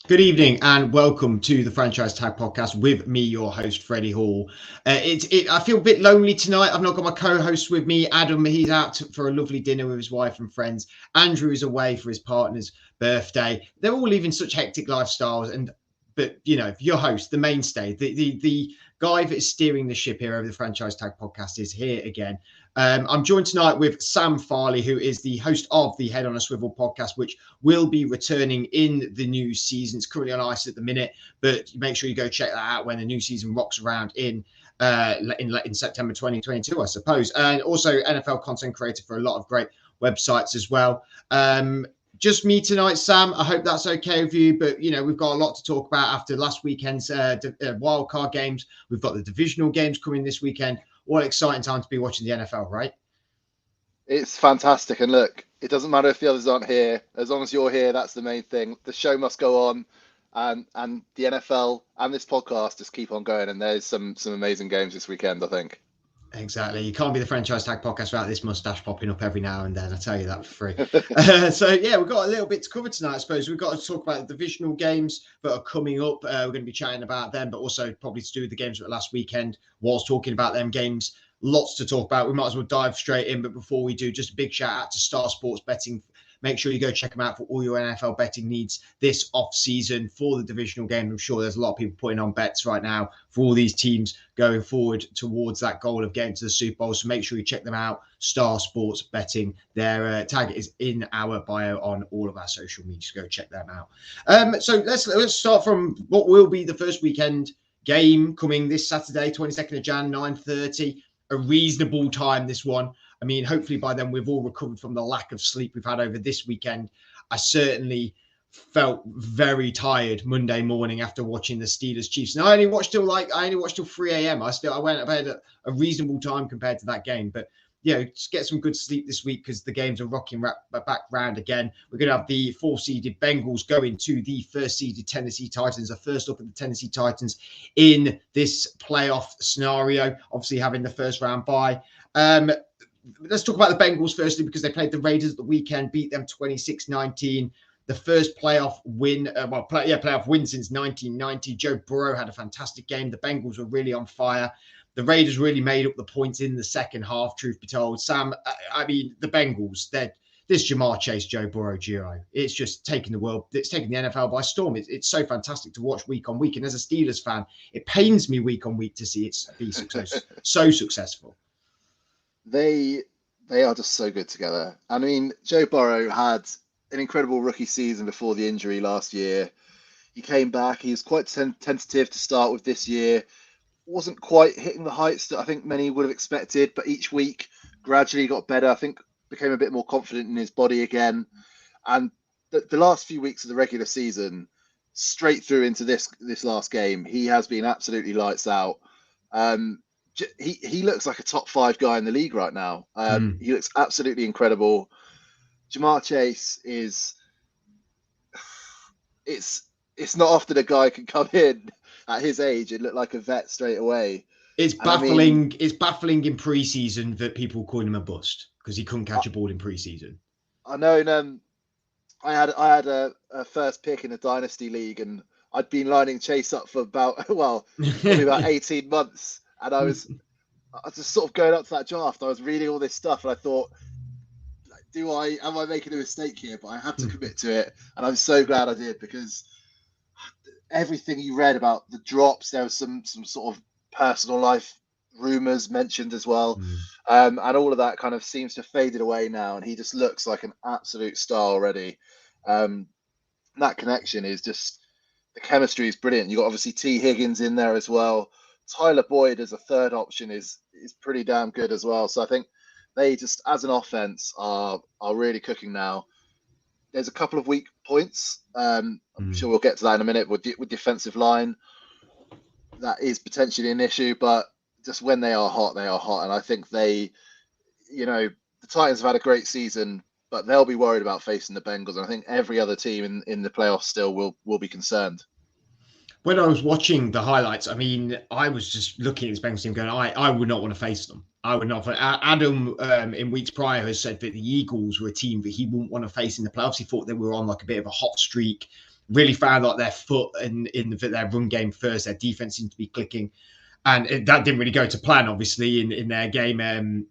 Good evening and welcome to the Franchise Tag Podcast with me, your host, Freddie Hall. I feel a bit lonely tonight. I've not got my co-host with me, Adam. He's out for a lovely dinner with his wife and friends. Andrew is away for his partner's birthday. They're all living such hectic lifestyles, but your host, the mainstay, the guy that is steering the ship here over the Franchise Tag Podcast is here again. I'm joined tonight with Sam Farley, who is the host of the Head on a Swivel podcast, which will be returning in the new season. It's currently on ice at the minute, but make sure you go check that out when the new season rocks around in September 2022, I suppose. And also NFL content creator for a lot of great websites as well. Just me tonight, Sam. I hope that's okay with you. But, we've got a lot to talk about after last weekend's wildcard games. We've got the divisional games coming this weekend. What an exciting time to be watching the NFL, right? It's fantastic. And look, it doesn't matter if the others aren't here. As long as you're here, that's the main thing. The show must go on. And the NFL and this podcast just keep on going. And there's some amazing games this weekend, I think. Exactly. You can't be the Franchise Tag Podcast without this mustache popping up every now and then. I tell you that for free. So, we've got a little bit to cover tonight, I suppose. We've got to talk about the divisional games that are coming up. We're going to be chatting about them, but also probably to do with the games that were last weekend. Whilst talking about them games, lots to talk about. We might as well dive straight in. But before we do, just a big shout out to Star Sports Betting. Make sure you go check them out for all your NFL betting needs this off-season for the divisional game. I'm sure there's a lot of people putting on bets right now for all these teams going forward towards that goal of getting to the Super Bowl. So make sure you check them out. Star Sports Betting. Their tag is in our bio on all of our social media. So go check them out. So let's start from what will be the first weekend game coming this Saturday, 22nd of Jan, 9:30. A reasonable time, this one. I mean, hopefully by then we've all recovered from the lack of sleep we've had over this weekend. I certainly felt very tired Monday morning after watching the Steelers Chiefs. And I only watched till 3 a.m. I went to bed at a reasonable time compared to that game. But just get some good sleep this week because the games are rocking back round again. We're going to have the 4-seeded Bengals going to the 1st-seeded Tennessee Titans. The first look at the Tennessee Titans in this playoff scenario, obviously having the first round bye. Let's talk about the Bengals firstly because they played the Raiders at the weekend, beat them 26-19. The first playoff win, playoff win since 1990. Joe Burrow had a fantastic game. The Bengals were really on fire. The Raiders really made up the points in the second half, truth be told. Sam, I mean, the Bengals, this Jamar Chase, Joe Burrow duo, it's just taking it's taking the NFL by storm. It's so fantastic to watch week on week. And as a Steelers fan, it pains me week on week to see it be so successful. They are just so good together. I mean, Joe Burrow had an incredible rookie season before the injury last year. He came back. He was quite tentative to start with this year. Wasn't quite hitting the heights that I think many would have expected, but each week gradually got better. I think became a bit more confident in his body again. And the last few weeks of the regular season, straight through into this last game, he has been absolutely lights out. He looks like a top 5 guy in the league right now. He looks absolutely incredible. Jamar Chase it's not often a guy can come in at his age and look like a vet straight away. It's baffling. It's baffling in preseason that people call him a bust because he couldn't catch a ball in preseason. I know. And I had a first pick in a dynasty league, and I'd been lining Chase up for probably about 18 months. And I was just sort of going up to that draft. I was reading all this stuff, and I thought, am I making a mistake here? But I had to commit to it, and I'm so glad I did because everything you read about the drops, there was some sort of personal life rumors mentioned as well, and all of that kind of seems to have faded away now, and he just looks like an absolute star already. That connection is just, the chemistry is brilliant. You got obviously T. Higgins in there as well. Tyler Boyd as a third option is pretty damn good as well. So I think they just, as an offense, are really cooking now. There's a couple of weak points. I'm sure we'll get to that in a minute with defensive line. That is potentially an issue, but just when they are hot, they are hot. And I think the Titans have had a great season, but they'll be worried about facing the Bengals. And I think every other team in the playoffs still will be concerned. When I was watching the highlights, I mean, I was just looking at this Bengals team going, I would not want to face them. I would not. Adam, in weeks prior, has said that the Eagles were a team that he wouldn't want to face in the playoffs. He thought they were on like a bit of a hot streak. really found like their foot in their run game first. Their defense seemed to be clicking, and that didn't really go to plan, obviously, in their game.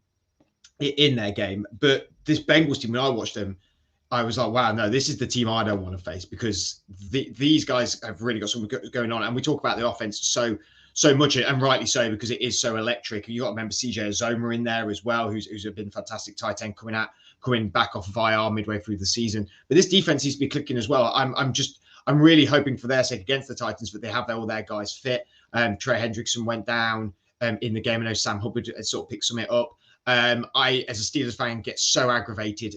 But this Bengals team, when I watched them, I was like, wow, no, this is the team I don't want to face, because these guys have really got something going on. And we talk about the offense so much, and rightly so, because it is so electric. You got to remember CJ Uzomah in there as well, who's been a fantastic tight end coming back off of IR midway through the season. But this defense needs to be clicking as well. I'm really hoping for their sake against the Titans that they have all their guys fit. Trey Hendrickson went down in the game. I know Sam Hubbard sort of picked some it up. I, as a Steelers fan, get so aggravated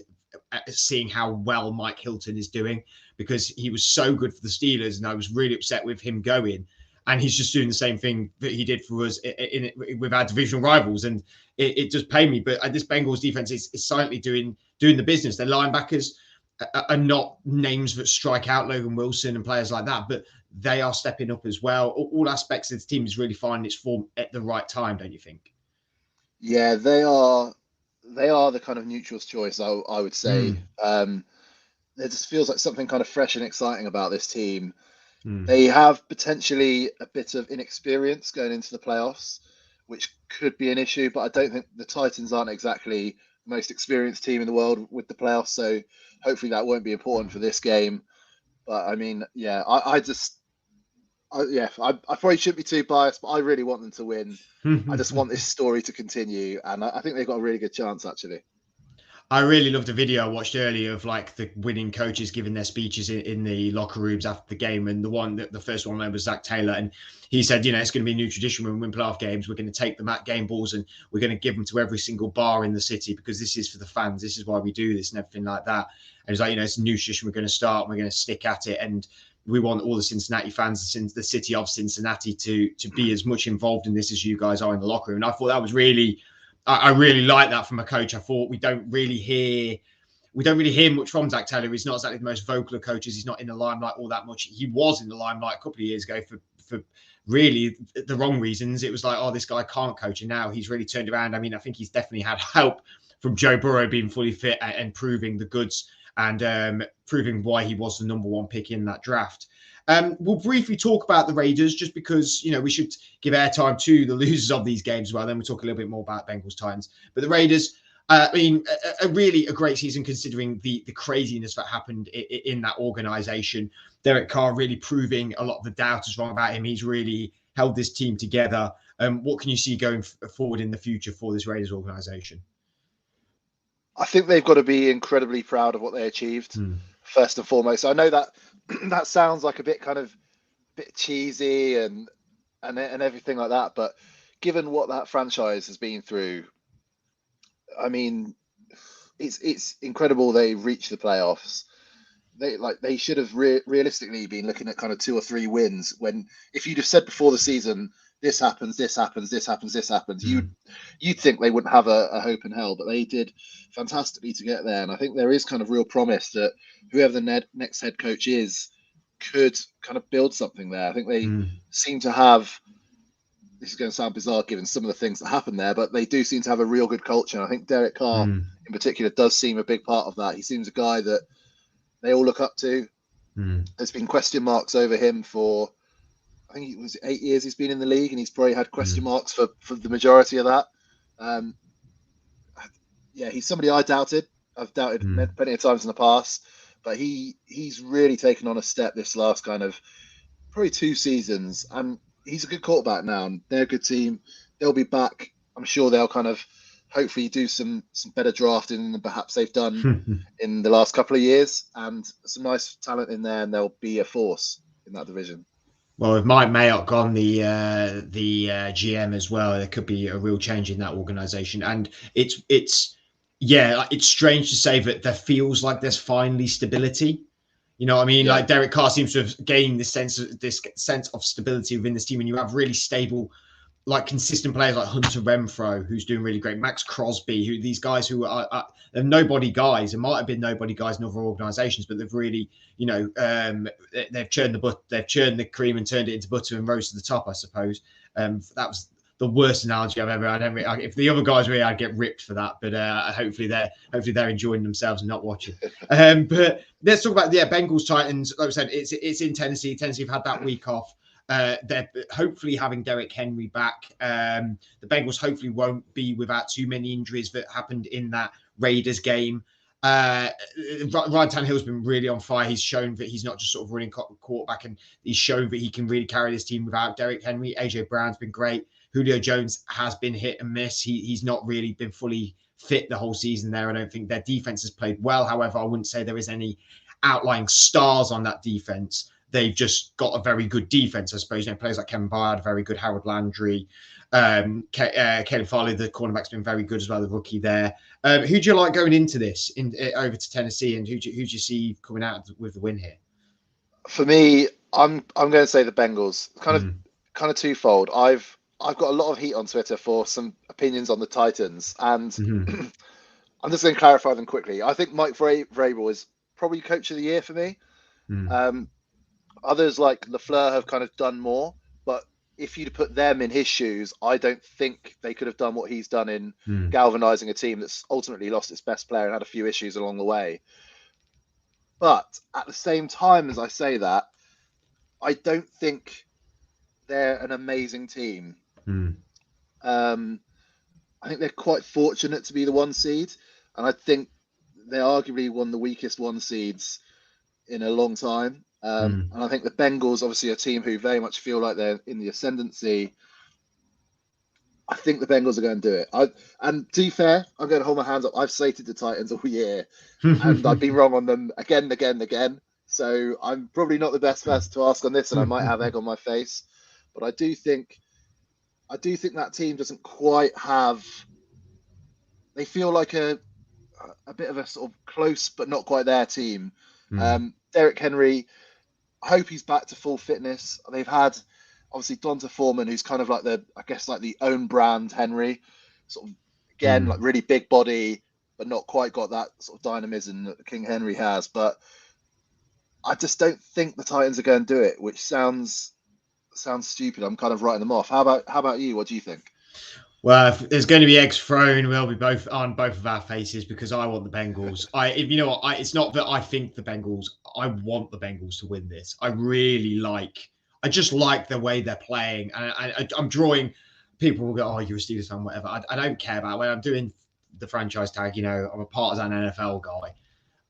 at seeing how well Mike Hilton is doing, because he was so good for the Steelers, and I was really upset with him going. And he's just doing the same thing that he did for us with our divisional rivals, and it does pay me. But this Bengals defense is silently doing the business. Their linebackers are not names that strike out, Logan Wilson and players like that, but they are stepping up as well. All aspects of the team is really finding its form at the right time, don't you think? Yeah, they are the kind of neutral's choice, I would say. There just feels like something kind of fresh and exciting about this team. They have potentially a bit of inexperience going into the playoffs, which could be an issue, but I don't think the Titans aren't exactly the most experienced team in the world with the playoffs, so hopefully that won't be important for this game. But I mean, yeah, I probably shouldn't be too biased, but I really want them to win. I just want this story to continue, and I think they've got a really good chance, actually. I really loved the video I watched earlier of like the winning coaches giving their speeches in the locker rooms after the game, and the first one was Zach Taylor, and he said, it's going to be a new tradition when we win playoff games. We're going to take them at game balls and we're going to give them to every single bar in the city, because this is for the fans. This is why we do this and everything like that. And he's like, it's a new tradition. We're going to start. And we're going to stick at it, and we want all the Cincinnati fans, the city of Cincinnati, to be as much involved in this as you guys are in the locker room. And I thought that was really. I really like that from a coach. I thought we don't really hear much from Zach Taylor. He's not exactly the most vocal of coaches. He's not in the limelight all that much. He was in the limelight a couple of years ago for really the wrong reasons. It was like, oh, this guy can't coach, and now he's really turned around. I mean, I think he's definitely had help from Joe Burrow being fully fit and proving the goods, and proving why he was the number one pick in that draft. We'll briefly talk about the Raiders, just because, we should give airtime to the losers of these games as well. Then we'll talk a little bit more about Bengals Titans. But the Raiders, a great season, considering the craziness that happened in that organization. Derek Carr really proving a lot of the doubters wrong about him. He's really held this team together. What can you see going forward in the future for this Raiders organization? I think they've got to be incredibly proud of what they achieved, first and foremost. I know that that sounds like a bit cheesy and everything like that, but given what that franchise has been through, I mean, it's incredible they reached the playoffs. They should have realistically been looking at kind of 2 or 3 wins, when if you'd have said before the season, this happens, you'd think they wouldn't have a hope in hell, but they did fantastically to get there. And I think there is kind of real promise that whoever the next head coach is could kind of build something there. I think they seem to have, this is going to sound bizarre given some of the things that happened there, but they do seem to have a real good culture. And I think Derek Carr in particular does seem a big part of that. He seems a guy that they all look up to. There's been question marks over him for, I think it was 8 years he's been in the league, and he's probably had question marks for the majority of that. He's somebody I doubted. I've doubted plenty of times in the past, but he's really taken on a step this last kind of probably 2 seasons, and he's a good quarterback now, and they're a good team. They'll be back. I'm sure they'll kind of hopefully do some better drafting than perhaps they've done in the last couple of years, and some nice talent in there, and they'll be a force in that division. Well, with Mike Mayock gone, the GM as well, there could be a real change in that organization. And it's strange to say that there feels like there's finally stability. You know what I mean? Like Derek Carr seems to have gained this sense of stability within this team, and you have really stable, like consistent players like Hunter Renfrow, who's doing really great, Max Crosby, these guys who are they're nobody guys. It might have been nobody guys in other organizations, but they've really, they've churned the cream and turned it into butter and rose to the top, I suppose. That was the worst analogy I've ever had. If the other guys were here, I'd get ripped for that. But hopefully they're enjoying themselves and not watching. But let's talk about Bengals Titans. Like I said, it's in Tennessee. Tennessee have had that week off. They're hopefully having Derrick Henry back. The Bengals hopefully won't be without too many injuries that happened in that Raiders game. Ryan Tannehill's been really on fire. He's shown that he's not just sort of running quarterback, and he's shown that he can really carry this team without Derrick Henry. AJ Brown's been great. Julio Jones has been hit and miss. He's not really been fully fit the whole season there. I don't think their defense has played well. However, I wouldn't say there is any outlying stars on that defense. They've just got a very good defense, I suppose. Players like Kevin Byard, very good. Howard Landry, Caleb Farley, the cornerback's been very good as well, the rookie there. Who do you like going into this over to Tennessee, and who do you see coming out with the win here? For me, I'm going to say the Bengals. Kind of twofold. I've got a lot of heat on Twitter for some opinions on the Titans, and I'm just going to clarify them quickly. I think Mike Vrabel is probably coach of the year for me. Others like LaFleur have kind of done more, but if you'd put them in his shoes, I don't think they could have done what he's done in galvanizing a team that's ultimately lost its best player and had a few issues along the way. But at the same time as I say that, I don't think they're an amazing team. I think they're quite fortunate to be the 1 seed, and I think they're arguably one of the weakest 1 seeds in a long time. And I think the Bengals, obviously a team who very much feel like they're in the ascendancy. I think the Bengals are going to do it. And to be fair, I'm going to hold my hands up. I've slated the Titans all year, and I've been wrong on them again. So I'm probably not the best person to ask on this, and I might have egg on my face. But I do think that team doesn't quite have. They feel like a bit of a sort of close but not quite there team. Derrick Henry, I hope he's back to full fitness. They've had obviously Donta Foreman, who's kind of like the own brand Henry, sort of again like really big body, but not quite got that sort of dynamism that King Henry has. But I just don't think the Titans are going to do it, which sounds stupid. I'm kind of writing them off. How about you? What do you think? Well, if there's going to be eggs thrown, we'll be both on both of our faces because I want the Bengals. It's not that I think the Bengals. I want the Bengals to win this. I just like the way they're playing, and I'm drawing. People will go, "Oh, you're a Steelers fan, whatever." I don't care about it. When I'm doing the franchise tag, I'm a partisan NFL guy,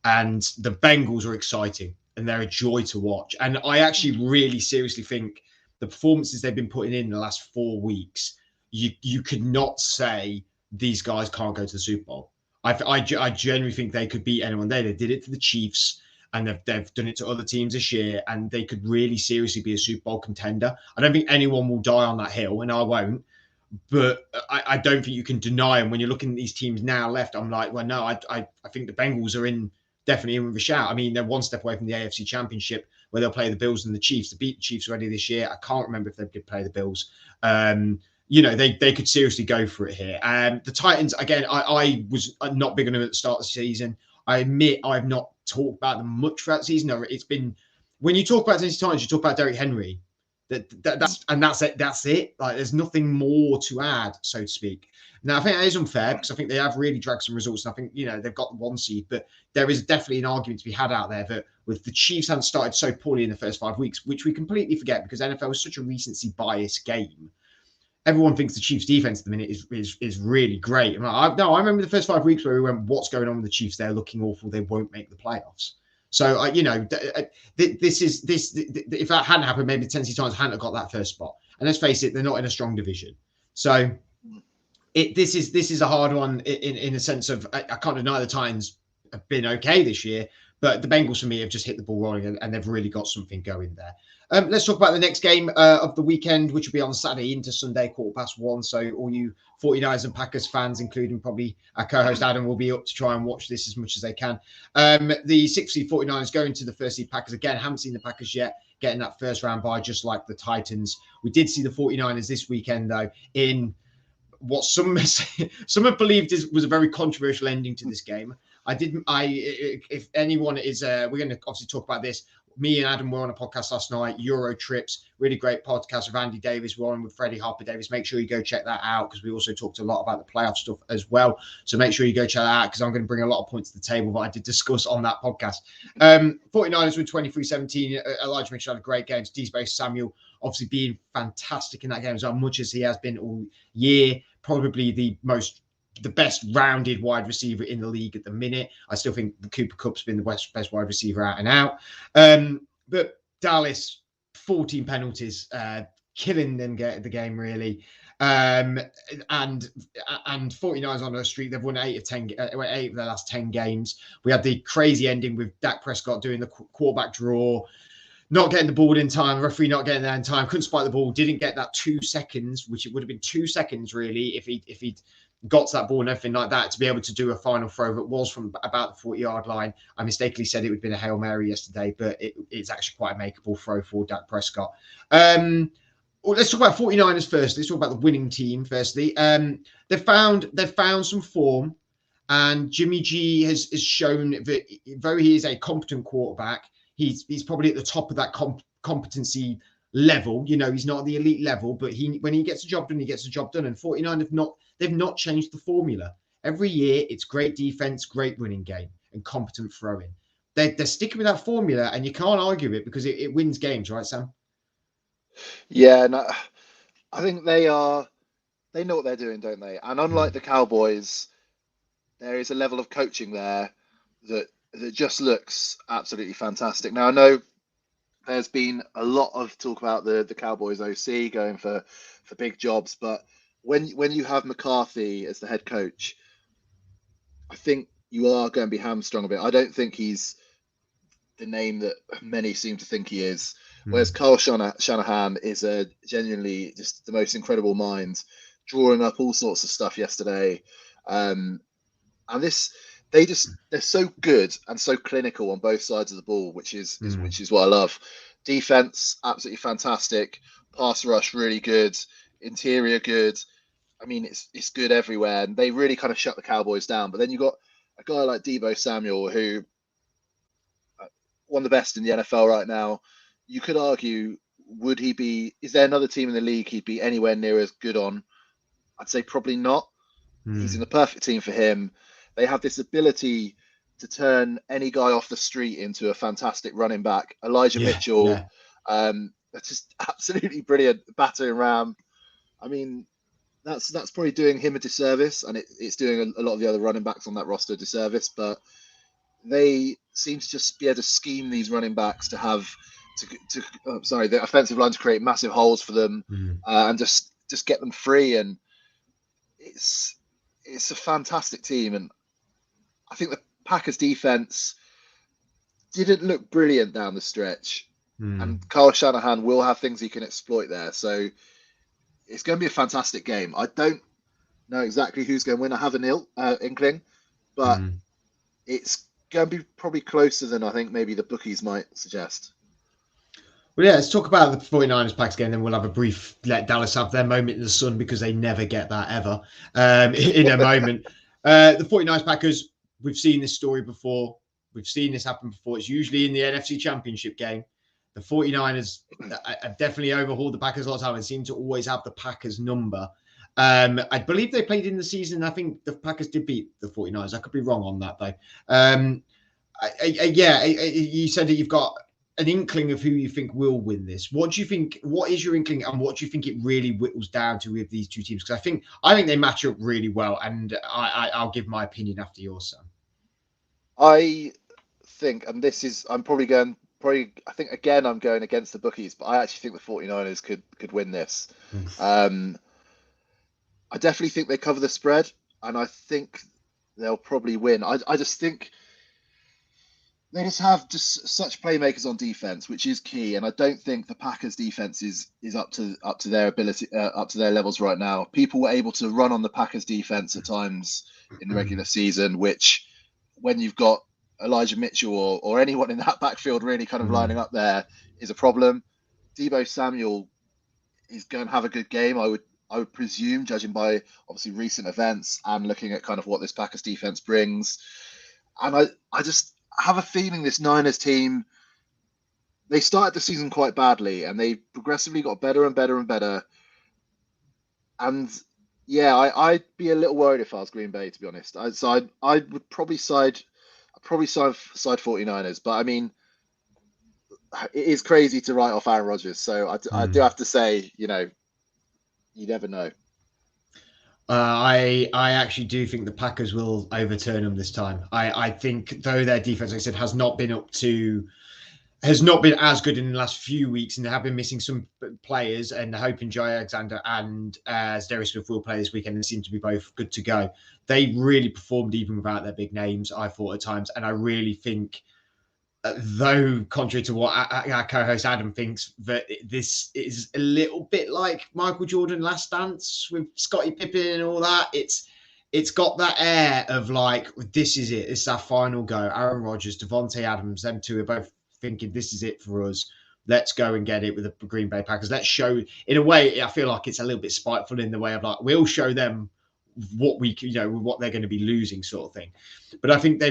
and the Bengals are exciting and they're a joy to watch. And I actually really seriously think the performances they've been putting in the last 4 weeks. You could not say these guys can't go to the Super Bowl. I genuinely think they could beat anyone there. They did it to the Chiefs, and they've done it to other teams this year, and they could really seriously be a Super Bowl contender. I don't think anyone will die on that hill, and I won't. But I don't think you can deny them. When you're looking at these teams now left, I'm like, well, no, I think the Bengals are definitely in with a shout. I mean, they're one step away from the AFC Championship, where they'll play the Bills and the Chiefs. They beat the Chiefs already this year. I can't remember if they did play the Bills. They could seriously go for it here. The Titans, again, I was not big on them at the start of the season. I admit I've not talked about them much throughout the season. It's been, when you talk about Tennessee Titans, you talk about Derrick Henry. That's it. That's it. Like, there's nothing more to add, so to speak. Now, I think that is unfair because I think they have really dragged some results. And I think, they've got the 1 seed, but there is definitely an argument to be had out there that with the Chiefs hadn't started so poorly in the first 5 weeks, which we completely forget because NFL is such a recency bias game. Everyone thinks the Chiefs' defense at the minute is really great. I remember the first 5 weeks where we went, "What's going on with the Chiefs? They're looking awful. They won't make the playoffs." So, if that hadn't happened, maybe the Tennessee Titans hadn't got that first spot. And let's face it, they're not in a strong division. So, this is a hard one in a sense of I can't deny the Titans have been okay this year, but the Bengals for me have just hit the ball rolling and they've really got something going there. Let's talk about the next game of the weekend, which will be on Saturday into Sunday, 1:15. So all you 49ers and Packers fans, including probably our co-host Adam, will be up to try and watch this as much as they can. The 6th seed 49ers going to the 1st seed Packers. Again, haven't seen the Packers yet, getting that first round bye, just like the Titans. We did see the 49ers this weekend, though, in what some have believed was a very controversial ending to this game. If anyone is, we're going to obviously talk about this. me and Adam were on a podcast last night, Euro Trips, really great podcast with Andy Davis. We're on with Freddie Harper Davis. Make sure you go check that out because we also talked a lot about the playoff stuff as well. So make sure you go check that out because I'm going to bring a lot of points to the table that I did discuss on that podcast. 49ers with 23-17. Elijah Mitchell had a great game. Deebo Samuel obviously being fantastic in that game as much as he has been all year. Probably the best rounded wide receiver in the league at the minute. I still think Cooper Kupp's been the best wide receiver out and out. But Dallas, 14 penalties, killing them the game really. And 49ers on a streak. They've won 8 of their last 10 games. We had the crazy ending with Dak Prescott doing the quarterback draw, not getting the ball in time, referee not getting there in time, couldn't spike the ball, didn't get that 2 seconds, which it would have been 2 seconds really if he'd got to that ball and everything like that to be able to do a final throw that was from about the 40-yard line. I mistakenly said it would have been a Hail Mary yesterday, but it's actually quite a makeable throw for Dak Prescott. Let's talk about 49ers first. Let's talk about the winning team firstly. They've found some form, and Jimmy G has shown that though he is a competent quarterback, he's probably at the top of that competency level. You know, he's not at the elite level, but when he gets a job done, he gets a job done. And 49 they've not changed the formula. Every year, it's great defense, great running game, and competent throwing. They're sticking with that formula, and you can't argue it because it wins games, right, Sam? Yeah, no, I think they know what they're doing, don't they? And unlike the Cowboys, there is a level of coaching there that just looks absolutely fantastic. Now, I know there's been a lot of talk about the Cowboys OC going for big jobs, but when you have McCarthy as the head coach, I think you are going to be hamstrung a bit. I don't think he's the name that many seem to think he is. Whereas Kyle Shanahan is genuinely just the most incredible mind, drawing up all sorts of stuff yesterday. And they're so good and so clinical on both sides of the ball, which is what I love. Defense, absolutely fantastic. Pass rush, really good. Interior, good. I mean, it's good everywhere, and they really kind of shut the Cowboys down. But then you got a guy like Deebo Samuel, who one of the best in the NFL right now. You could argue, is there another team in the league he'd be anywhere near as good on? I'd say probably not. He's in the perfect team for him. They have this ability to turn any guy off the street into a fantastic running back. Elijah Mitchell, that's just absolutely brilliant. Battering ram. I mean, that's probably doing him a disservice, and it's doing a lot of the other running backs on that roster a disservice. But they seem to just be able to scheme these running backs to have the offensive line to create massive holes for them, and just get them free. And it's a fantastic team, and I think the Packers defense didn't look brilliant down the stretch, and Kyle Shanahan will have things he can exploit there. So it's going to be a fantastic game. I don't know exactly who's going to win. I have an inkling, but it's going to be probably closer than I think maybe the bookies might suggest. Well, yeah, let's talk about the 49ers Packers game, then we'll have a brief let Dallas have their moment in the sun because they never get that ever in a moment. The 49ers Packers, we've seen this story before. We've seen this happen before. It's usually in the NFC Championship game. The 49ers have definitely overhauled the Packers a lot of time and seem to always have the Packers number. I believe they played in the season. I think the Packers did beat the 49ers. I could be wrong on that, though. You said that you've got an inkling of who you think will win this. What do you think? What is your inkling, and what do you think it really whittles down to with these two teams? Because I think they match up really well, and I'll give my opinion after yours, Sam. I think, and this is, I'm probably going. I think again I'm going against the bookies, but I actually think the 49ers could win this. I definitely think they cover the spread, and I think they'll probably win. I just think they just have such playmakers on defense, which is key. And I don't think the Packers defense is up to their ability, up to their levels right now. People were able to run on the Packers defense at times in the regular season, which when you've got Elijah Mitchell or anyone in that backfield really kind of lining up there is a problem. Deebo Samuel is going to have a good game, I would presume, judging by obviously recent events and looking at kind of what this Packers defense brings. And I just have a feeling this Niners team they started the season quite badly, and they progressively got better and better and better. And yeah, I'd be a little worried if I was Green Bay, to be honest. I would probably side 49ers, but I mean, it is crazy to write off Aaron Rodgers. So I do have to say, you never know. I actually do think the Packers will overturn them this time. I think, though their defense, like I said, has not been as good in the last few weeks, and they have been missing some players, and they're hoping Jay Alexander and Darius Smith will play this weekend and seem to be both good to go. They really performed even without their big names, I thought at times, and I really think, though contrary to what our co-host Adam thinks, that this is a little bit like Michael Jordan Last Dance with Scottie Pippen and all that. It's got that air of like, this is it. This is our final go. Aaron Rodgers, Devontae Adams, them two are both thinking this is it for us. Let's go and get it with the Green Bay Packers. Let's show, in a way, I feel like it's a little bit spiteful in the way of like, we'll show them what what they're going to be losing, sort of thing. But I think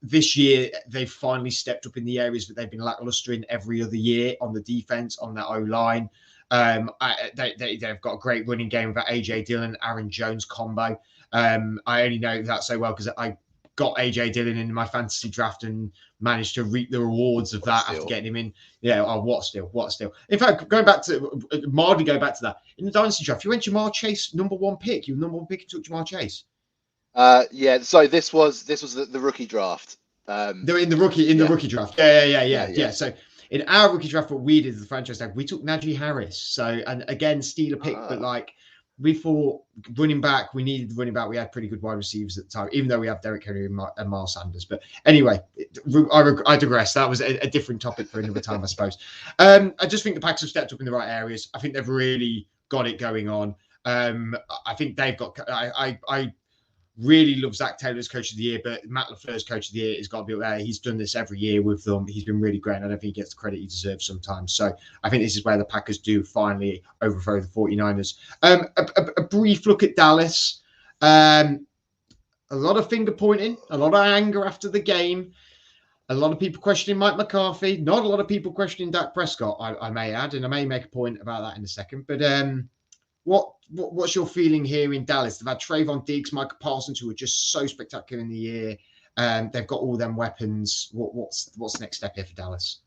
this year they've finally stepped up in the areas that they've been lackluster in every other year, on the defense, on that O-line. They've got a great running game with that AJ Dillon, Aaron Jones combo. I only know that so well because I got AJ Dillon in my fantasy draft and managed to reap the rewards of that after getting him in. Yeah, what still. In fact, going back to that, in the Dynasty draft, you went Jamar Chase, number one pick. You were number one pick and took Jamar Chase. Yeah, so this was the rookie draft. They're in the rookie draft. Yeah. So in our rookie draft, what we did as the franchise tag, we took Najee Harris. So, and again, steal a pick, but like, we thought running back, we needed the running back. We had pretty good wide receivers at the time, even though we have Derrick Henry and Miles Sanders. But anyway, I digress. That was a different topic for another time, I suppose. I just think the Packers have stepped up in the right areas. I think they've really got it going on. I think they've got. I really love Zach Taylor's coach of the year, but Matt LaFleur's coach of the year has got to be up there. He's done this every year with them. He's been really great. And I don't think he gets the credit he deserves sometimes. So I think this is where the Packers do finally overthrow the 49ers. A brief look at Dallas. A lot of finger pointing, a lot of anger after the game. A lot of people questioning Mike McCarthy. Not a lot of people questioning Dak Prescott, I may add. And I may make a point about that in a second. But what's your feeling here in Dallas? They've had Trayvon Diggs, Micah Parsons, who are just so spectacular in the year. They've got all them weapons. What's the next step here for Dallas?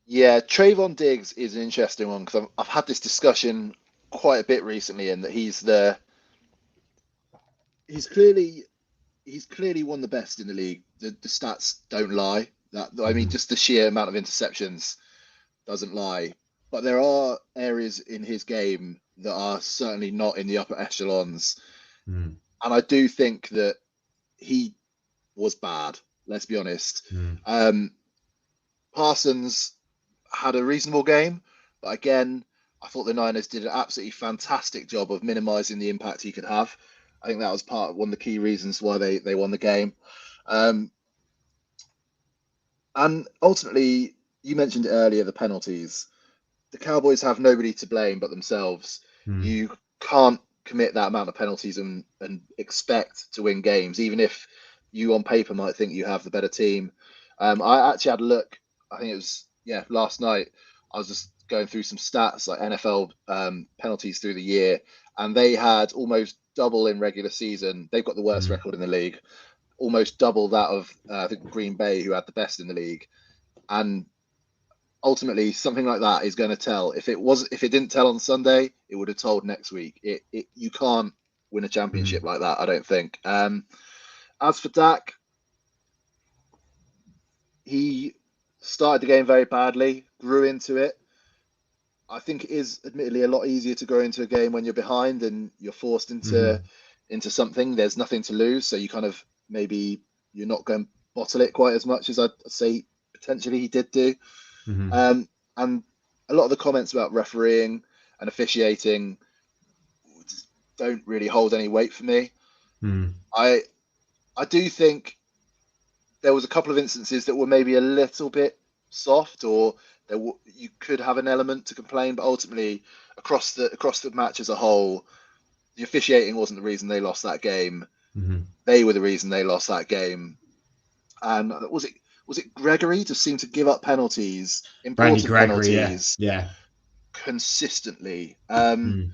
Yeah, Trayvon Diggs is an interesting one because I've had this discussion quite a bit recently, and that he's clearly one of the best in the league. The stats don't lie. I mean, just the sheer amount of interceptions doesn't lie. But there are areas in his game that are certainly not in the upper echelons. And I do think that he was bad, let's be honest. Parsons had a reasonable game, but again, I thought the Niners did an absolutely fantastic job of minimizing the impact he could have. I think that was one of the key reasons why they won the game. And ultimately, you mentioned earlier the penalties. The Cowboys have nobody to blame but themselves. You can't commit that amount of penalties and expect to win games, even if you on paper might think you have the better team. I actually had a look. I think it was last night. I was just going through some stats like NFL penalties through the year, and they had almost double in regular season. They've got the worst record in the league, almost double that of I think Green Bay, who had the best in the league. And ultimately, something like that is going to tell. If it didn't tell on Sunday, it would have told next week. You can't win a championship like that, I don't think. As for Dak, he started the game very badly, grew into it. I think it is admittedly a lot easier to grow into a game when you're behind and you're forced into something. There's nothing to lose, so you kind of maybe you're not going to bottle it quite as much as I'd say potentially he did do. And a lot of the comments about refereeing and officiating don't really hold any weight for me. I do think there was a couple of instances that were maybe a little bit soft, or you could have an element to complain, but ultimately across the match as a whole, the officiating wasn't the reason they lost that game. They were the reason they lost that game. And was was it Gregory just seemed to give up penalties, Brandy important Gregory, penalties, yeah. consistently. Mm.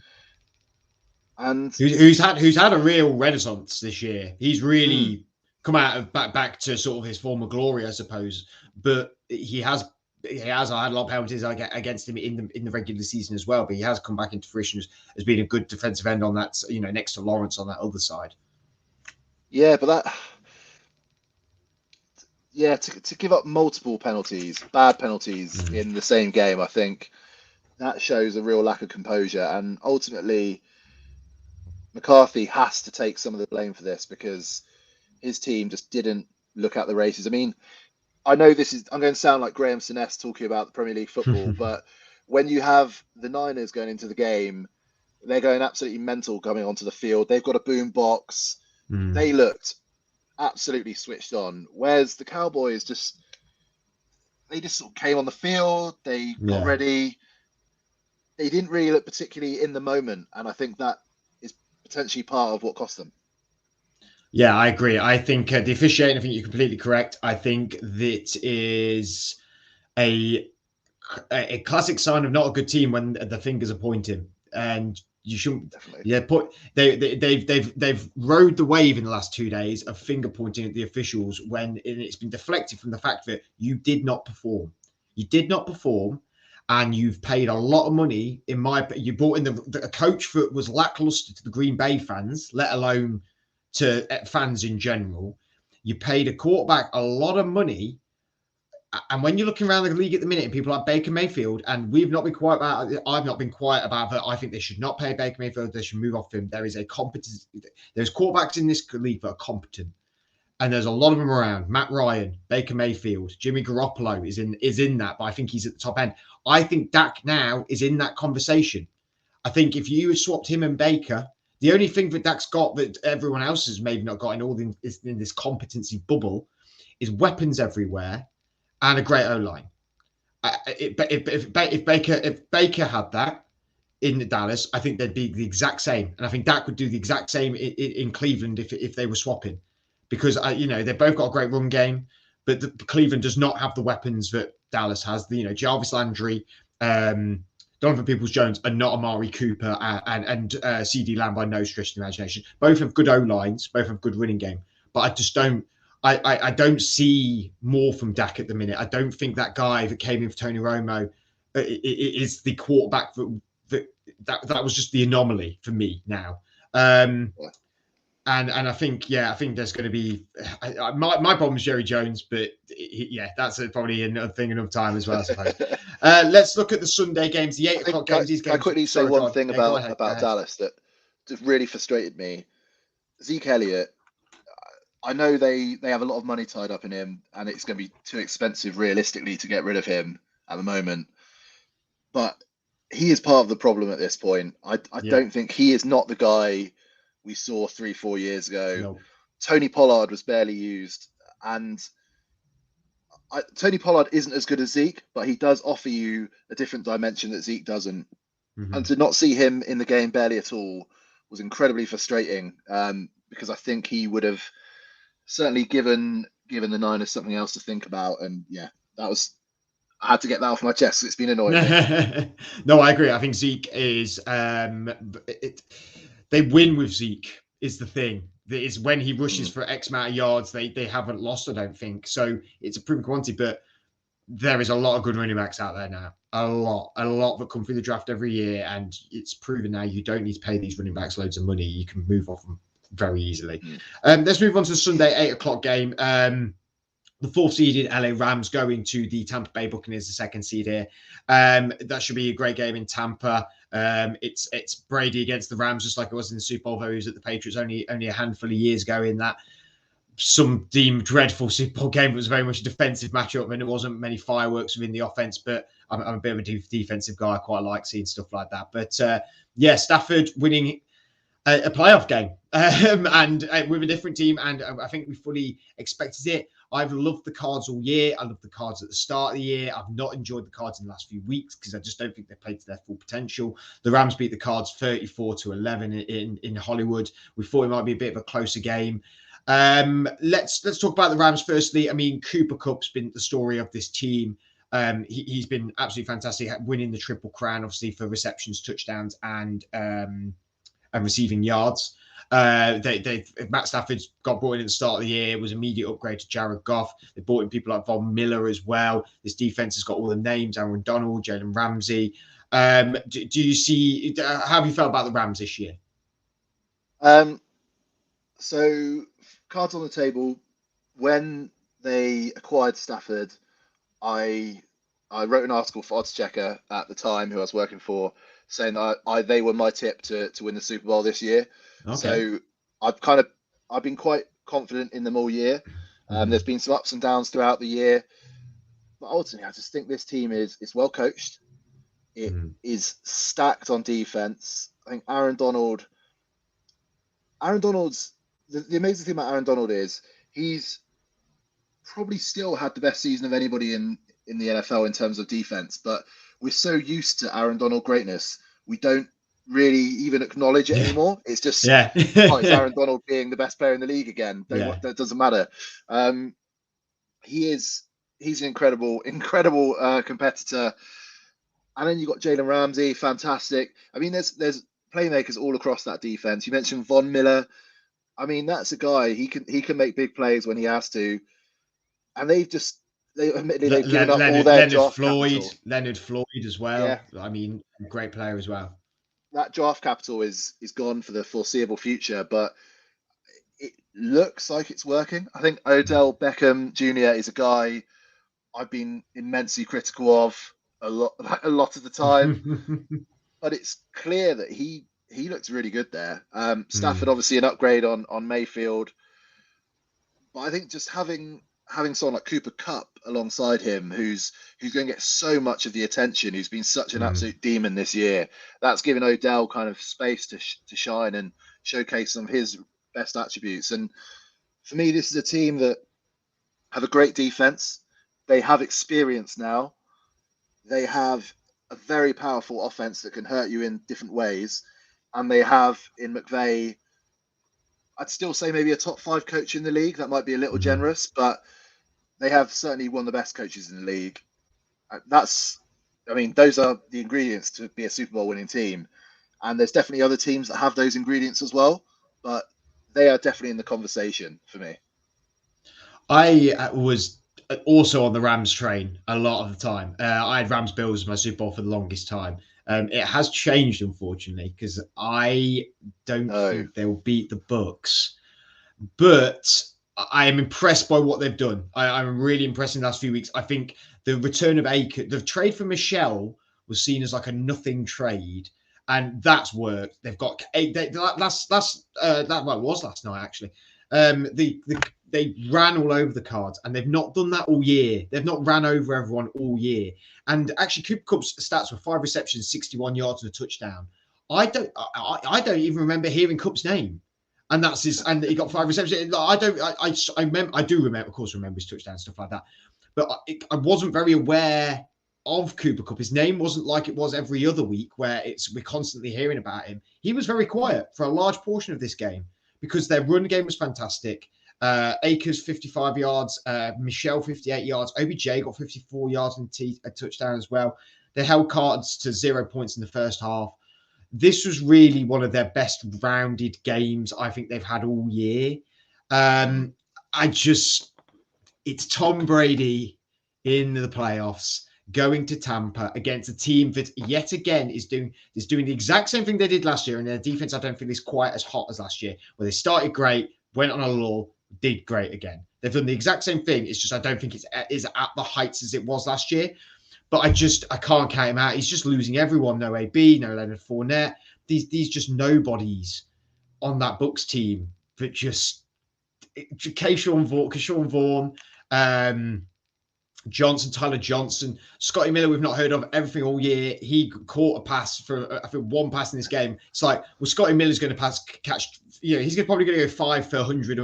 And who's had a real renaissance this year. He's mm, really come out of back to sort of his former glory, I suppose. But he has I had a lot of penalties against him in the regular season as well. But he has come back into fruition as being a good defensive end on that, next to Lawrence on that other side. yeah, but to give up multiple penalties, bad penalties in the same game, I think that shows a real lack of composure. And ultimately, McCarthy has to take some of the blame for this because his team just didn't look at the races. I mean, I know I'm going to sound like Graham Souness talking about the Premier League football, but when you have the Niners going into the game, they're going absolutely mental coming onto the field. They've got a boom box. They looked absolutely switched on. Whereas the Cowboys just sort of came on the field. They got ready. They didn't really look particularly in the moment. And I think that is potentially part of what cost them. Yeah, I agree. I think the officiating, I think you're completely correct. I think that is a classic sign of not a good team when the fingers are pointing, and you shouldn't. Definitely. Yeah, they've rode the wave in the last 2 days of finger pointing at the officials when it's been deflected from the fact that you did not perform. You did not perform, and you've paid a lot of money. You brought in a coach that was lackluster to the Green Bay fans, let alone to fans in general. You paid a quarterback a lot of money. And when you're looking around the league at the minute, and people like Baker Mayfield, and I've not been quiet about that. I think they should not pay Baker Mayfield. They should move off him. There's quarterbacks in this league that are competent, and there's a lot of them around. Matt Ryan, Baker Mayfield, Jimmy Garoppolo is in that, but I think he's at the top end. I think Dak now is in that conversation. I think if you swapped him and Baker, the only thing that Dak's got that everyone else has maybe not got in this competency bubble is weapons everywhere and a great O-line. If Baker had that in Dallas, I think they'd be the exact same, and I think Dak would do the exact same in Cleveland if they were swapping, because they've both got a great run game, but Cleveland does not have the weapons that Dallas has. Jarvis Landry, Donovan Peoples-Jones, and not Amari Cooper and CeeDee Lamb by no stretch of the imagination. Both have good O-lines, both have good running game, but I just don't. I don't see more from Dak at the minute. I don't think that guy that came in for Tony Romo is the quarterback that was just the anomaly for me now. And I think there's going to be my problem is Jerry Jones, but that's probably another thing another time as well, I suppose. Let's look at the Sunday games, the 8 o'clock games. Can I quickly say one thing about Dallas that just really frustrated me? Zeke Elliott. I know they have a lot of money tied up in him, and it's going to be too expensive realistically to get rid of him at the moment. But he is part of the problem at this point. I don't think he is not the guy we saw 3-4 years ago. No. Tony Pollard was barely used, and Tony Pollard isn't as good as Zeke, but he does offer you a different dimension that Zeke doesn't. Mm-hmm. And to not see him in the game barely at all was incredibly frustrating, because I think he would have certainly given the Niners something else to think about. And I had to get that off my chest. It's been annoying. No, I agree. I think Zeke is they win with Zeke is the thing. It's when he rushes for X amount of yards, they haven't lost, I don't think. So it's a proven quantity, but there is a lot of good running backs out there now. A lot that come through the draft every year, and it's proven now you don't need to pay these running backs loads of money. You can move off them very easily. Let's move on to the Sunday 8 o'clock game. The 4th seeded LA Rams going to the Tampa Bay Buccaneers, the 2nd seed here. That should be a great game in Tampa. It's Brady against the Rams, just like it was in the Super Bowl, where he was at the Patriots only a handful of years ago in that some deemed dreadful Super Bowl game. It was very much a defensive matchup, and there wasn't many fireworks within the offense, but I'm a bit of a defensive guy. I quite like seeing stuff like that. But Stafford winning a playoff game and with a different team, and I think we fully expected it. I've loved the Cards all year. I loved the Cards at the start of the year. I've not enjoyed the Cards in the last few weeks because I just don't think they played to their full potential. The Rams beat the Cards 34-11 in Hollywood. We thought it might be a bit of a closer game. Let's talk about the Rams firstly. I mean, Cooper Kupp's been the story of this team. He's been absolutely fantastic, winning the Triple Crown, obviously, for receptions, touchdowns, and receiving yards. Matt Stafford's got brought in at the start of the year, was immediate upgrade to Jared Goff. They brought in people like Von Miller as well. This defense has got all the names: Aaron Donald, Jalen Ramsey. Do you see? How have you felt about the Rams this year? So cards on the table. When they acquired Stafford, I wrote an article for Odds Checker at the time, who I was working for, saying that they were my tip to win the Super Bowl this year. Okay. So I've been quite confident in them all year. There's been some ups and downs throughout the year, but ultimately I just think this team is well coached. It is stacked on defense. I think Aaron Donald's the amazing thing about Aaron Donald is he's probably still had the best season of anybody in the NFL in terms of defense, but we're so used to Aaron Donald greatness, we don't really even acknowledge it anymore. It's just it's Aaron Donald being the best player in the league again. That doesn't matter. He's an incredible competitor. And then you got Jalen Ramsey, fantastic. I mean, there's playmakers all across that defense. You mentioned Von Miller. I mean, that's a guy, he can make big plays when he has to. And they've given up all their draft capital. Leonard Floyd as well. Yeah. I mean, great player as well. That draft capital is gone for the foreseeable future, but it looks like it's working. I think Odell Beckham Jr. is a guy I've been immensely critical of a lot of the time, but it's clear that he looks really good there. Stafford obviously an upgrade on Mayfield, but I think just having someone like Cooper Kupp alongside him, who's going to get so much of the attention, who's been such an absolute demon this year, that's given Odell kind of space to shine and showcase some of his best attributes. And for me, this is a team that have a great defense. They have experience now. They have a very powerful offense that can hurt you in different ways. And they have in McVay, I'd still say maybe a top 5 coach in the league. That might be a little generous, but they have certainly one of the best coaches in the league. Those are the ingredients to be a Super Bowl winning team. And there's definitely other teams that have those ingredients as well, but they are definitely in the conversation for me. I was also on the Rams train a lot of the time. I had Rams Bills as my Super Bowl for the longest time. It has changed, unfortunately, because I don't think they'll beat the Bucs. But I am impressed by what they've done. I'm really impressed in the last few weeks. I think the return of Akers, the trade for Michelle was seen as like a nothing trade, and that's worked. They've got last night actually. They ran all over the Cards, and they've not done that all year. They've not ran over everyone all year. And actually, Cooper Kupp's stats were 5 receptions, 61 yards, and a touchdown. I don't even remember hearing Kupp's name, and that's his. And he got 5 receptions. I do remember, of course, remember his touchdown, stuff like that. But I wasn't very aware of Cooper Kupp. His name wasn't like it was every other week, where we're constantly hearing about him. He was very quiet for a large portion of this game because their run game was fantastic. Akers 55 yards, Michelle 58 yards, OBJ got 54 yards and a touchdown as well. They held Cards to 0 points in the first half. This was really one of their best rounded games I think they've had all year. It's Tom Brady in the playoffs going to Tampa against a team that yet again is doing the exact same thing they did last year, and their defense I don't think is quite as hot as last year, where they started great, went on a lull, did great again. They've done the exact same thing. It's just I don't think it's at the heights as it was last year. But I can't count him out. He's just losing everyone. No AB, no Leonard Fournette. These just nobodies on that Bucs team. But just Keyshawn Vaughn, Tyler Johnson, Scotty Miller, we've not heard of everything all year. He caught a pass for I think one pass in this game. It's like, well, Scotty Miller's going to catch. He's probably going to go 5 for 100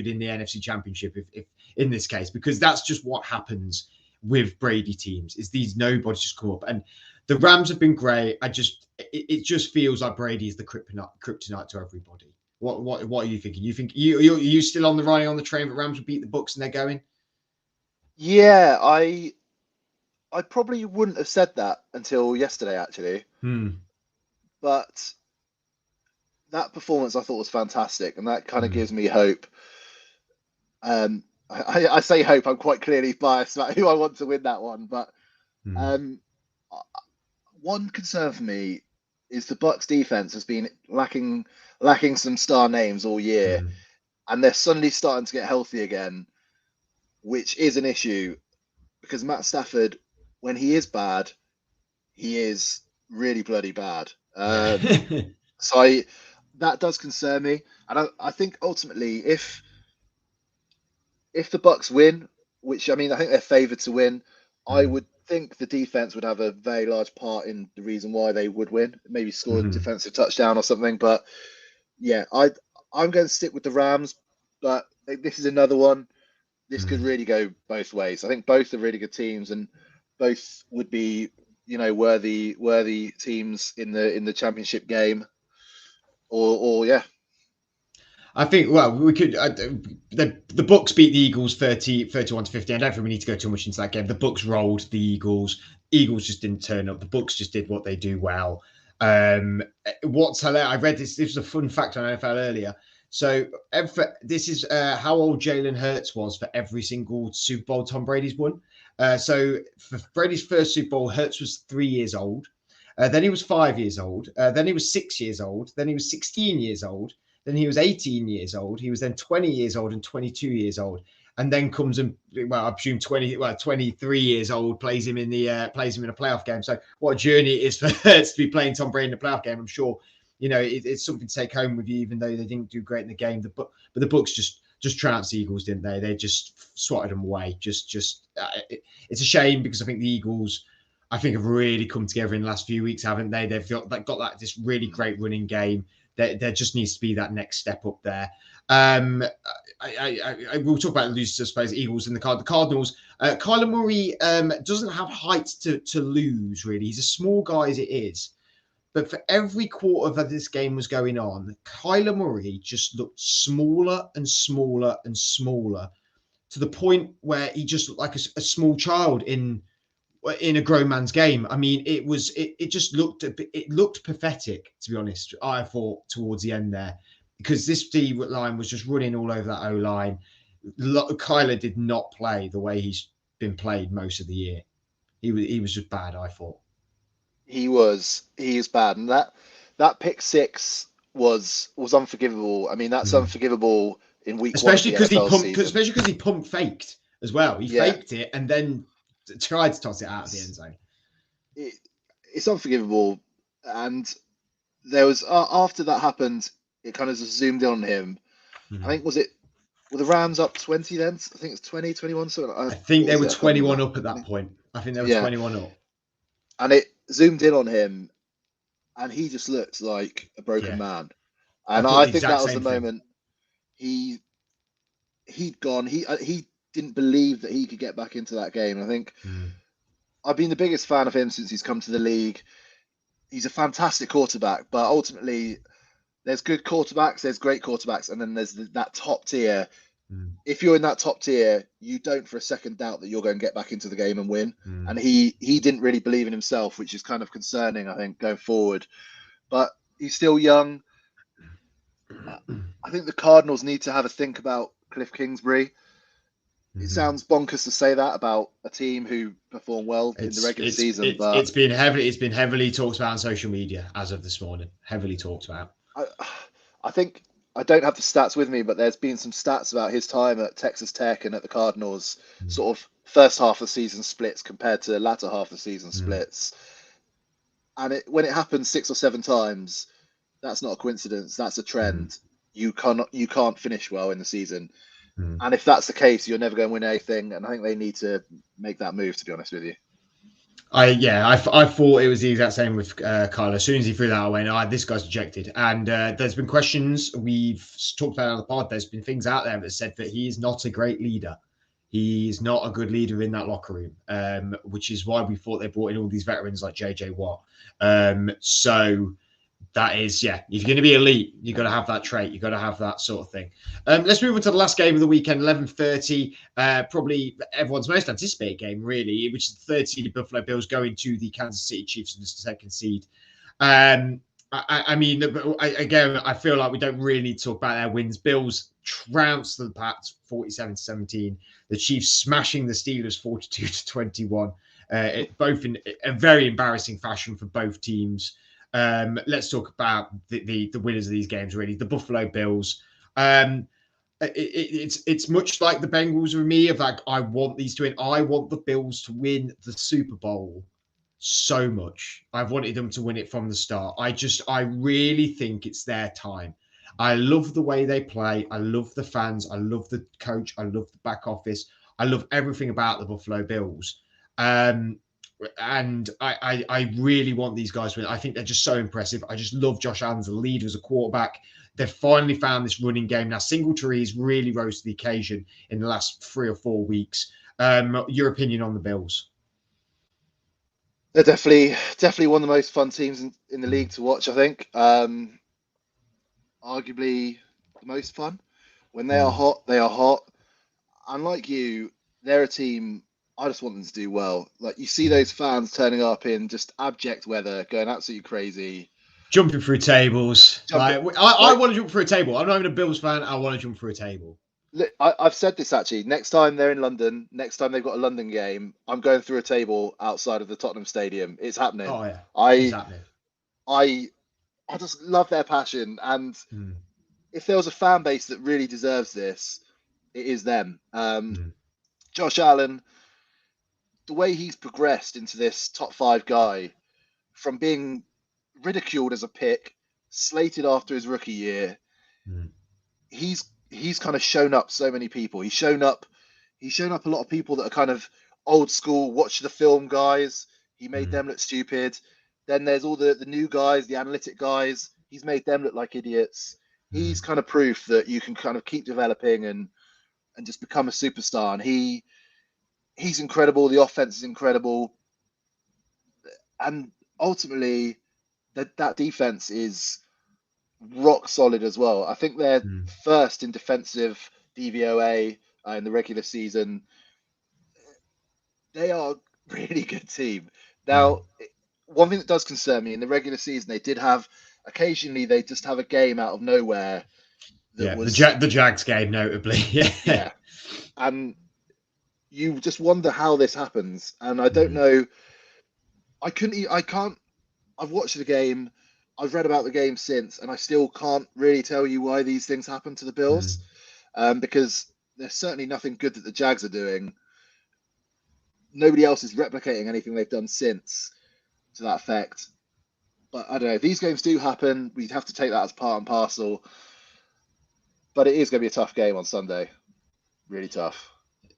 in the NFC Championship if in this case, because that's just what happens with Brady teams. Is these nobodies just come up, and the Rams have been great. It just feels like Brady is the kryptonite to everybody. What are you thinking? You think you still on the train that Rams will beat the Bucks and they're going? Yeah, I probably wouldn't have said that until yesterday, actually. But that performance I thought was fantastic, and that kind of gives me hope. I say hope. I'm quite clearly biased about who I want to win that one, but one concern for me is the Bucks defense has been lacking some star names all year, and they're suddenly starting to get healthy again, which is an issue because Matt Stafford, when he is bad, he is really bloody bad. So that does concern me, and I think ultimately if the Bucks win, which I mean I think they're favoured to win, I would think the defense would have a very large part in the reason why they would win. Maybe score a defensive touchdown or something. But yeah, I'm going to stick with the Rams, but this is another one. This could really go both ways. I think both are really good teams, and both would be worthy teams in the championship game. Or yeah. I think, well, we could. The Bucks beat the Eagles 31-50. I don't think we need to go too much into that game. The Bucks rolled the Eagles. Eagles just didn't turn up. The Bucks just did what they do well. What's hilarious, I read this. This was a fun fact on NFL earlier. So this is how old Jalen Hurts was for every single Super Bowl Tom Brady's won. So for Brady's first Super Bowl, Hurts was 3 years old. Then he was 5 years old. Then he was 6 years old. Then he was 16 years old. Then he was 18 years old. He was then 20 years old and 22 years old. And then comes and, well, I presume 23 years old, plays him in a playoff game. So what a journey it is for Hurts to be playing Tom Brady in a playoff game. I'm sure, it's something to take home with you, even though they didn't do great in the game. But the Bucks just trounced the Eagles, didn't they? They just swatted them away. It's a shame because I think the Eagles, have really come together in the last few weeks, haven't they? They've got this really great running game. There just needs to be that next step up there. We'll talk about the losers, I suppose, Eagles and the Cardinals. Kyler Murray doesn't have height to lose, really. He's a small guy as it is. But for every quarter that this game was going on, Kyler Murray just looked smaller and smaller and smaller to the point where he just looked like a small child in a grown man's game. I mean, it just looked pathetic, to be honest, I thought, towards the end there, because this D line was just running all over that O line. Kyler did not play the way he's been played most of the year. He was just bad, I thought. He is bad, and that pick six was unforgivable. I mean, that's unforgivable in week especially one, especially because he pump faked as well. He faked it and then tried to toss it out of the end zone. It's unforgivable, and there was after that happened, it kind of just zoomed in on him. I think were the Rams up 20 then? I think it's 20, 21. So I think they were 21 up at that point. I think they were 21 up, and it zoomed in on him, and he just looked like a broken man. And I think that was the moment he'd gone. He didn't believe that he could get back into that game. I think I've been the biggest fan of him since he's come to the league. He's a fantastic quarterback, but ultimately there's good quarterbacks, there's great quarterbacks, and then there's that top tier. If you're in that top tier, you don't for a second doubt that you're going to get back into the game and win. And he didn't really believe in himself, which is kind of concerning, I think, going forward. But he's still young. I think the Cardinals need to have a think about Cliff Kingsbury. It sounds bonkers to say that about a team who perform well in the regular season, but it's been heavily talked about on social media as of this morning. Heavily talked about. I think I don't have the stats with me, but there's been some stats about his time at Texas Tech and at the Cardinals, sort of first half of the season splits compared to the latter half of the season splits. And when it happens 6 or 7 times, that's not a coincidence. That's a trend. You can't finish well in the season. And if that's the case, you're never going to win anything. And I think they need to make that move, to be honest with you. I thought it was the exact same with Kyler. As soon as he threw that, I went, this guy's ejected. And there's been questions we've talked about on the pod. There's been things out there that said that he is not a great leader. He's not a good leader in that locker room, which is why we thought they brought in all these veterans like JJ Watt. So That is, yeah. If you're going to be elite, you've got to have that trait. You've got to have that sort of thing. Let's move on to the last game of the weekend, 11:30. Probably everyone's most anticipated game, really, which is the third seeded Buffalo Bills going to the Kansas City Chiefs in the second seed. I mean, again, I feel like we don't really need to talk about their wins. Bills trounced the Pats 47-17. The Chiefs smashing the Steelers 42-21. Both in a very embarrassing fashion for both teams. Let's talk about the winners of these games, really. The Buffalo Bills. It's much like the Bengals with me, of like, I want these to win. I want the Bills to win the Super Bowl so much. I've wanted them to win it from the start. I really think it's their time. I love the way they play. I love the fans. I love the coach. I love the back office. I love everything about the Buffalo Bills. And I really want these guys to win. I think they're just so impressive. I just love Josh Allen as a leader, as a quarterback. They've finally found this running game. Now, Singletary's really rose to the occasion in the last 3 or 4 weeks. Your opinion on the Bills? They're definitely one of the most fun teams in the league to watch, I think. Arguably the most fun. When they are hot, they are hot. Unlike you, they're a team, I just want them to do well. Like, you see those fans turning up in just abject weather, going absolutely crazy. Jumping through tables. I want to jump through a table. I'm not even a Bills fan. I want to jump through a table. Look, I've said this actually. Next time they're in London, next time they've got a London game, I'm going through a table outside of the Tottenham Stadium. It's happening. Oh yeah, it's happening. I just love their passion, and if there was a fan base that really deserves this, it is them. Josh Allen, the way he's progressed into this top 5 guy, from being ridiculed as a pick, slated after his rookie year, he's kind of shown up so many people. He's shown up a lot of people that are kind of old school, watch the film guys. He made them look stupid. Then there's all the new guys, the analytic guys. He's made them look like idiots. He's kind of proof that you can kind of keep developing and just become a superstar. And he's incredible. The offense is incredible. And ultimately, that defense is rock solid as well. I think they're first in defensive DVOA in the regular season. They are a really good team. Now, one thing that does concern me, in the regular season, they just have a game out of nowhere. The Jags game, notably. Yeah. And you just wonder how this happens. And I don't know. I've watched the game. I've read about the game since, and I still can't really tell you why these things happen to the Bills, because there's certainly nothing good that the Jags are doing. Nobody else is replicating anything they've done since to that effect. But I don't know. These games do happen. We have to take that as part and parcel. But it is going to be a tough game on Sunday. Really tough.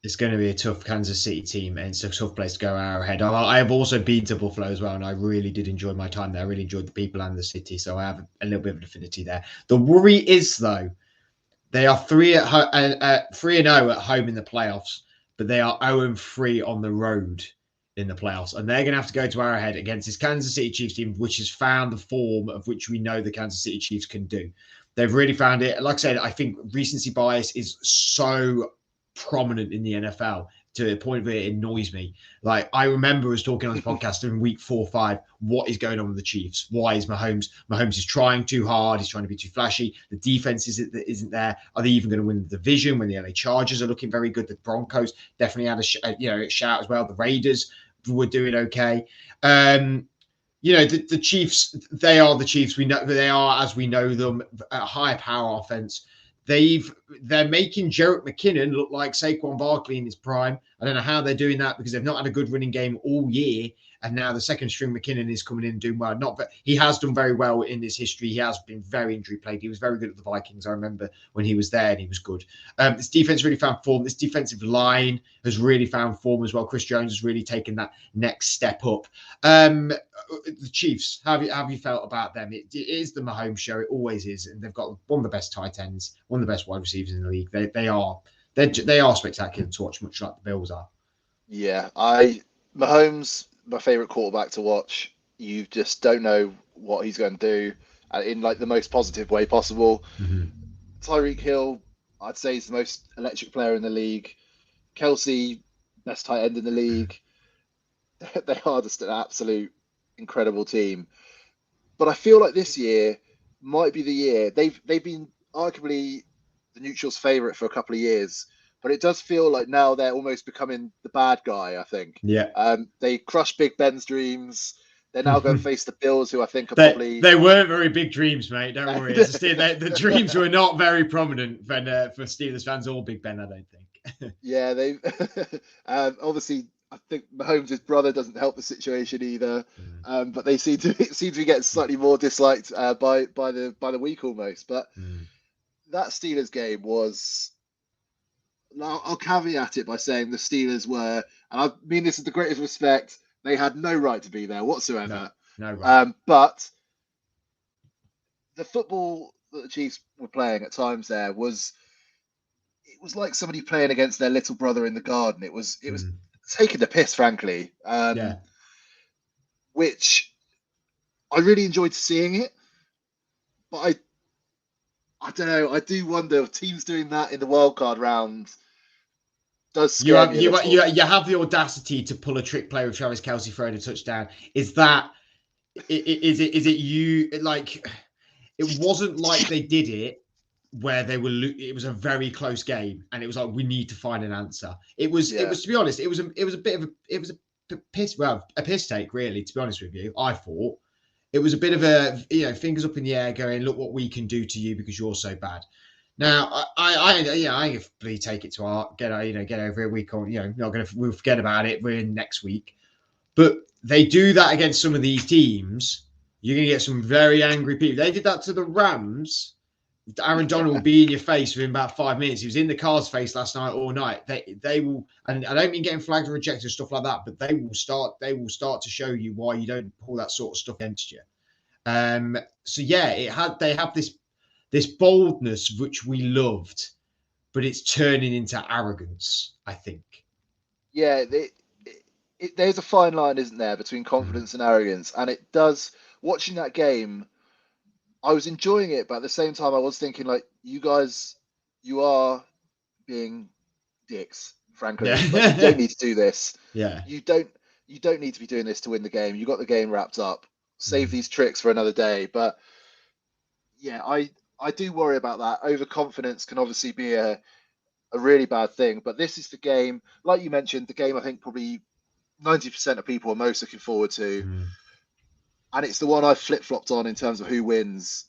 It's going to be a tough Kansas City team, and it's a tough place to go Arrowhead. I have also been to Buffalo as well, and I really did enjoy my time there. I really enjoyed the people and the city, so I have a little bit of an affinity there. The worry is, though, they are 3-0 at home in the playoffs, but they are 0-3 on the road in the playoffs, and they're going to have to go to Arrowhead against this Kansas City Chiefs team, which has found the form of which we know the Kansas City Chiefs can do. They've really found it. Like I said, I think recency bias is so prominent in the NFL to the point where it annoys me. Like, I remember us talking on the podcast in week 4 or 5, what is going on with the Chiefs? Why is Mahomes is trying too hard? He's trying to be too flashy. The defense isn't there. Are they even going to win the division when the LA Chargers are looking very good? The Broncos definitely had a shout as well. The Raiders were doing okay. The Chiefs, they are the Chiefs. We know they are, as we know them, a high power offense. They're making Jerick McKinnon look like Saquon Barkley in his prime. I don't know how they're doing that, because they've not had a good running game all year, and now the second string McKinnon is coming in and doing well. But he has done very well in his history. He has been very injury plagued. He was very good at the Vikings. I remember when he was there, and he was good. This defense really found form. This defensive line has really found form as well. Chris Jones has really taken that next step up. The Chiefs, how have you felt about them? It is the Mahomes show. It always is, and they've got one of the best tight ends, one of the best wide receivers in the league. They are spectacular to watch, much like the Bills are. Yeah, Mahomes, my favorite quarterback to watch. You just don't know what he's going to do, in like the most positive way possible. Mhm. Tyreek Hill, I'd say, is the most electric player in the league. Kelsey, best tight end in the league. They are just an absolute incredible team. But I feel like this year might be the year. They've been arguably the neutrals' favourite for a couple of years, but it does feel like now they're almost becoming the bad guy. I think. Yeah. They crushed Big Ben's dreams. They're now going to face the Bills, who I think are They weren't very big dreams, mate. Don't worry. The dreams were not very prominent for Steelers fans or Big Ben, I don't think. Yeah, they obviously. I think Mahomes' brother doesn't help the situation either, but they seem to be getting slightly more disliked by the week almost. But that Steelers game was. Now I'll caveat it by saying the Steelers were, and I mean this is the greatest respect. They had no right to be there whatsoever. No right. But the football that the Chiefs were playing at times there was like somebody playing against their little brother in the garden. It was taking the piss, frankly. Which I really enjoyed seeing it, but I don't know. I do wonder if teams doing that in the wildcard round does scare me. You have the audacity to pull a trick play with Travis Kelce throwing a touchdown. Is it you like? It wasn't like they did it where they were. It was a very close game, and it was like we need to find an answer. It was to be honest. It was a bit of a piss take, really. To be honest with you, I thought it was a bit of a fingers up in the air, going look what we can do to you because you're so bad. Now I take it to heart. Get over it. We'll forget about it. We're in next week, but they do that against some of these teams. You're going to get some very angry people. They did that to the Rams. Aaron Donald will be in your face within about 5 minutes. He was in the Cards' face last night all night. They will, and I don't mean getting flagged or rejected, stuff like that, but they will start to show you why you don't pull that sort of stuff against you. So yeah, they have this boldness which we loved, but it's turning into arrogance, I think. Yeah, there's a fine line, isn't there, between confidence and arrogance, and it does. Watching that game, I was enjoying it, but at the same time, I was thinking, like, you guys, you are being dicks, frankly. Yeah. Like, you don't need to do this. Yeah. You don't need to be doing this to win the game. You got the game wrapped up. Save these tricks for another day. But yeah, I do worry about that. Overconfidence can obviously be a really bad thing. But this is the game, like you mentioned, the game I think probably 90% of people are most looking forward to. And it's the one I've flip-flopped on in terms of who wins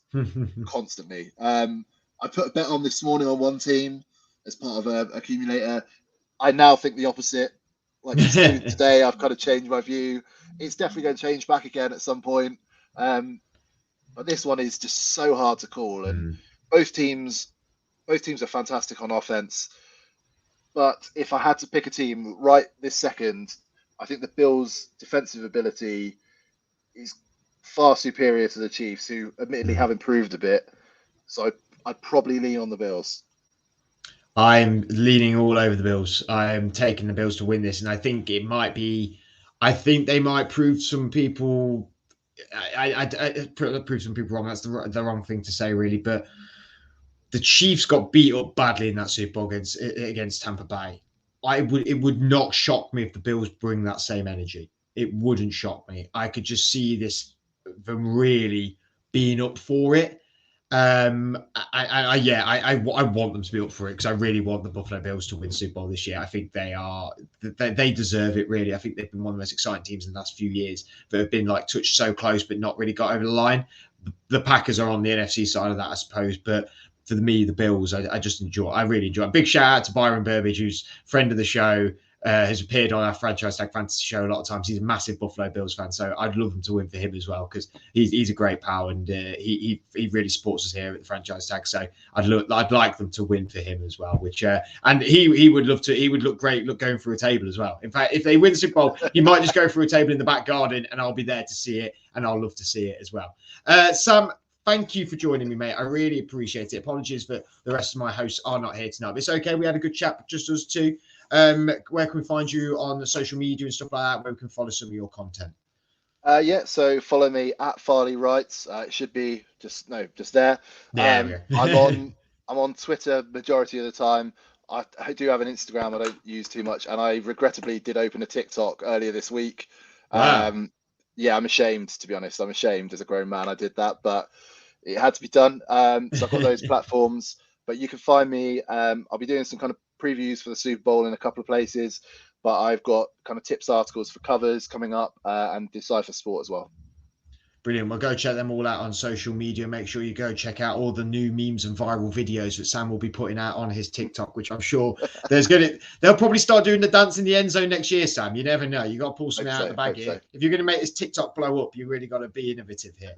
constantly. I put a bet on this morning on one team as part of an accumulator. I now think the opposite. Like today, I've kind of changed my view. It's definitely going to change back again at some point. But this one is just so hard to call. And both teams are fantastic on offense. But if I had to pick a team right this second, I think the Bills' defensive ability is far superior to the Chiefs, who admittedly have improved a bit. So I'd probably lean on the Bills. I'm leaning all over the Bills. I'm taking the Bills to win this, and I think it might be. I think they might prove some people. I prove some people wrong. That's the wrong thing to say, really. But the Chiefs got beat up badly in that Super Bowl against Tampa Bay. It would not shock me if the Bills bring that same energy. It wouldn't shock me. I could just see them really being up for it. I want them to be up for it because I really want the Buffalo Bills to win Super Bowl this year. I think they deserve it, really. I think they've been one of the most exciting teams in the last few years that have been like touched so close but not really got over the line. The Packers are on the NFC side of that, I suppose, but for me, the Bills, I really enjoy. A big shout out to Byron Burbage, who's friend of the show, has appeared on our Franchise Tag Fantasy show a lot of times. He's a massive Buffalo Bills fan, so I'd love him to win for him as well because he's a great pal and he really supports us here at the Franchise Tag. So I'd like them to win for him as well. Which and he would love to. He would look great going through a table as well. In fact, if they win the Super Bowl, he might just go through a table in the back garden, and I'll be there to see it, and I'll love to see it as well. Sam, thank you for joining me, mate. I really appreciate it. Apologies that the rest of my hosts are not here tonight. But it's okay. We had a good chat, just us two. Where can we find you on the social media and stuff like that, where we can follow some of your content? Yeah, so follow me at Farley Writes. It should be just there. There we I'm go. on Twitter majority of the time. I do have an Instagram I don't use too much, and I regrettably did open a TikTok earlier this week. Wow. Yeah, I'm ashamed, to be honest. I'm ashamed as a grown man I did that, but it had to be done. So I've got those platforms, but you can find me. I'll be doing some kind of previews for the Super Bowl in a couple of places, but I've got kind of tips articles for covers coming up, and Decipher Sport as well. Brilliant. Well, go check them all out on social media. Make sure you go check out all the new memes and viral videos that Sam will be putting out on his TikTok, which I'm sure they'll probably start doing the dance in the end zone next year, Sam. You never know. You got to pull something out of the bag here. If you're going to make this TikTok blow up, you really got to be innovative here.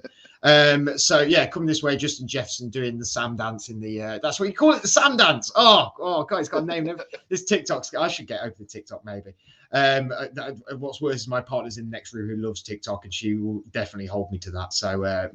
So yeah, come this way, Justin Jefferson doing the Sam dance in the that's what you call it, the Sam dance. Oh God, it's got a name. This TikTok's I should get over the TikTok maybe. What's worse is my partner's in the next room who loves TikTok, and she will definitely hold me to that. So I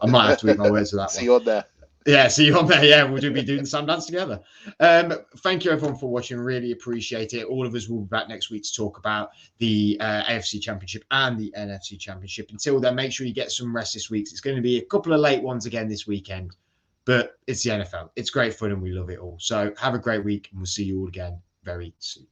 might have to eat my words with that See you on there. Yeah, see you on there. Yeah, we'll be doing some dance together. Thank you everyone for watching. Really appreciate it. All of us will be back next week to talk about the AFC Championship and the NFC Championship. Until then, make sure you get some rest this week. It's going to be a couple of late ones again this weekend, but it's the NFL. It's great fun and we love it all. So have a great week, and we'll see you all again very soon.